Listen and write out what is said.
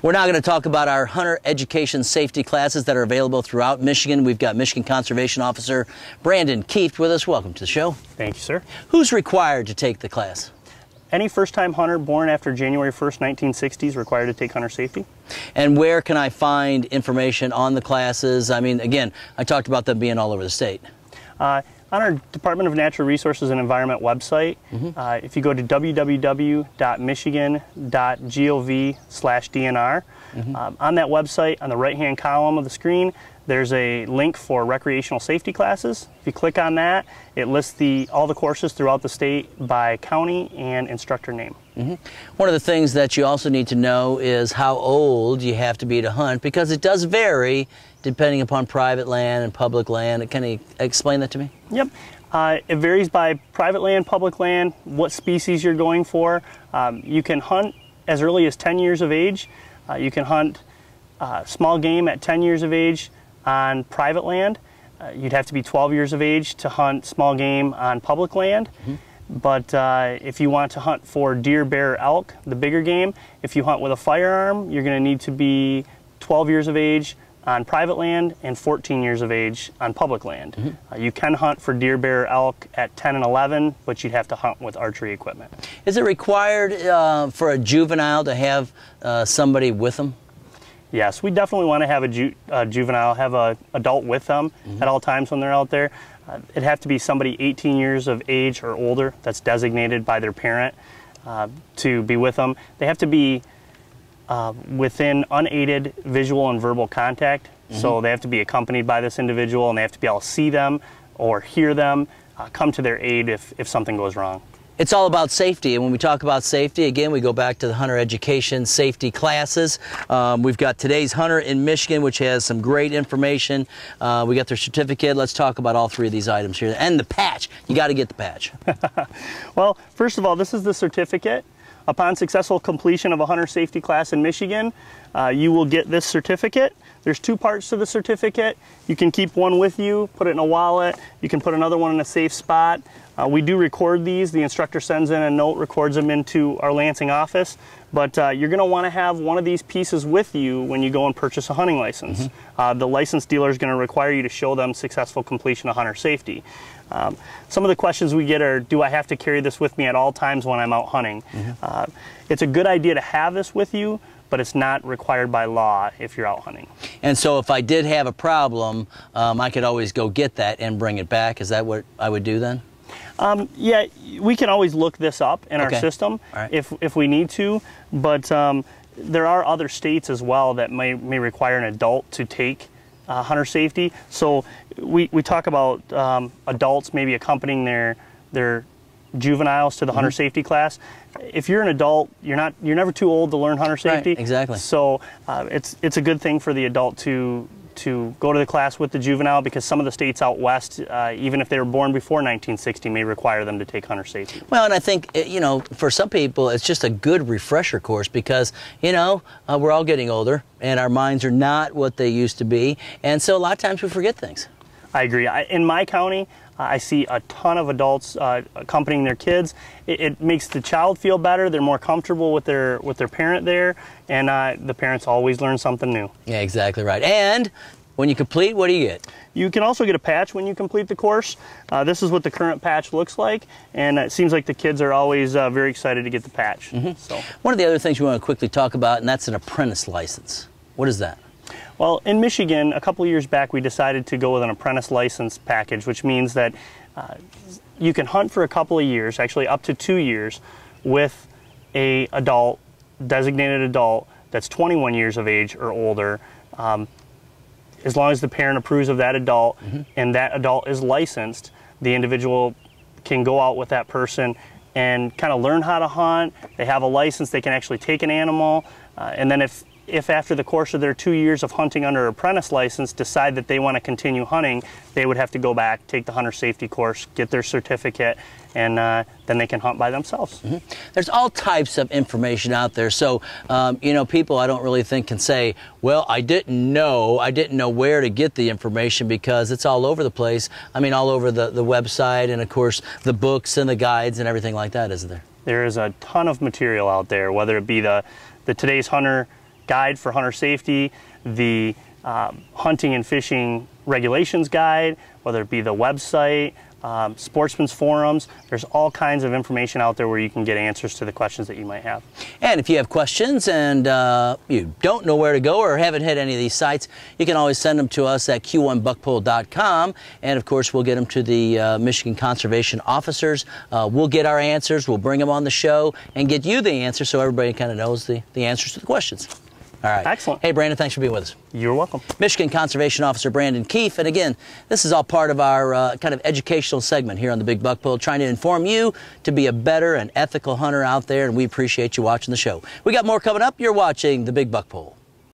We're now going to talk about our hunter education safety classes that are available throughout Michigan. We've got Michigan Conservation Officer Brandon Kieft with us. Welcome to the show. Thank you, sir. Who's required to take the class? Any first-time hunter born after January 1st, 1960 is required to take hunter safety. And where can I find information on the classes? I mean, again, I talked about them being all over the state. On our Department of Natural Resources and Environment website, if you go to www.michigan.gov/DNR, on that website, on the right-hand column of the screen, there's a link for recreational safety classes. If you click on that, it lists all the courses throughout the state by county and instructor name. One of the things that you also need to know is how old you have to be to hunt, because it does vary depending upon private land and public land. Can you explain that to me? Yep. It varies by private land, public land, what species you're going for. You can hunt as early as 10 years of age. You can hunt small game at 10 years of age on private land. You'd have to be 12 years of age to hunt small game on public land. But if you want to hunt for deer, bear, elk, the bigger game, if you hunt with a firearm, you're going to need to be 12 years of age on private land and 14 years of age on public land. You can hunt for deer, bear, elk at 10 and 11, but you'd have to hunt with archery equipment. Is it required for a juvenile to have somebody with them? Yes, we definitely want to have a juvenile, have an adult with them at all times when they're out there. It'd have to be somebody 18 years of age or older that's designated by their parent to be with them. They have to be within unaided visual and verbal contact. So they have to be accompanied by this individual, and they have to be able to see them or hear them, come to their aid if something goes wrong. It's all about safety, and when we talk about safety, again, we go back to the hunter education safety classes. We've got today's hunter in Michigan, which has some great information. We got their certificate. Let's talk about all three of these items here. And the patch. You got to get the patch. Well, first of all, this is the certificate. Upon successful completion of a hunter safety class in Michigan, you will get this certificate. There's two parts to the certificate. You can keep one with you, put it in a wallet. You can put another one in a safe spot. We do record these. The instructor sends in a note, records them into our Lansing office. But you're going to want to have one of these pieces with you when you go and purchase a hunting license. The license dealer is going to require you to show them successful completion of hunter safety. Some of the questions we get are, do I have to carry this with me at all times when I'm out hunting? It's a good idea to have this with you, but it's not required by law if you're out hunting. And so if I did have a problem, I could always go get that and bring it back. Is that what I would do then? Yeah, we can always look this up in our system if we need to, but there are other states as well that may require an adult to take hunter safety. So we talk about adults maybe accompanying their juveniles to the hunter safety class. If you're an adult, you're never too old to learn hunter safety. Right, exactly. So it's a good thing for the adult to go to the class with the juvenile, because some of the states out west, even if they were born before 1960, may require them to take hunter safety. Well, and I think, you know, for some people, it's just a good refresher course because, you know, we're all getting older and our minds are not what they used to be. And so a lot of times we forget things. I agree. In my county, I see a ton of adults accompanying their kids. It makes the child feel better. They're more comfortable with their parent there, and the parents always learn something new. Yeah, exactly right. And when you complete, what do you get? You can also get a patch when you complete the course. This is what the current patch looks like, and it seems like the kids are always very excited to get the patch. So, one of the other things we want to quickly talk about, and that's an apprentice license. What is that? Well, in Michigan, a couple of years back, we decided to go with an apprentice license package, which means that you can hunt for a couple of years, actually up to 2 years, with a adult, designated adult, that's 21 years of age or older, as long as the parent approves of that adult and that adult is licensed. The individual can go out with that person and kind of learn how to hunt. They have a license, they can actually take an animal, and then if after the course of their 2 years of hunting under apprentice license decide that they want to continue hunting, they would have to go back, take the hunter safety course, get their certificate, and then they can hunt by themselves. There's all types of information out there. So, you know, people I don't really think can say, well, I didn't know where to get the information, because it's all over the place. I mean, all over the website and, of course, the books and the guides and everything like that, isn't there? There is a ton of material out there, whether it be the Today's Hunter guide for hunter safety, the hunting and fishing regulations guide, whether it be the website, sportsman's forums. There's all kinds of information out there where you can get answers to the questions that you might have. And if you have questions and you don't know where to go or haven't hit any of these sites, you can always send them to us at q1buckpull.com, and of course we'll get them to the Michigan Conservation Officers. We'll get our answers, we'll bring them on the show and get you the answer so everybody kind of knows the answers to the questions. All right. Excellent. Hey, Brandon, thanks for being with us. You're welcome. Michigan Conservation Officer Brandon Keefe. And again, this is all part of our kind of educational segment here on the Big Buck Pull, trying to inform you to be a better and ethical hunter out there, and we appreciate you watching the show. We got more coming up. You're watching the Big Buck Pull.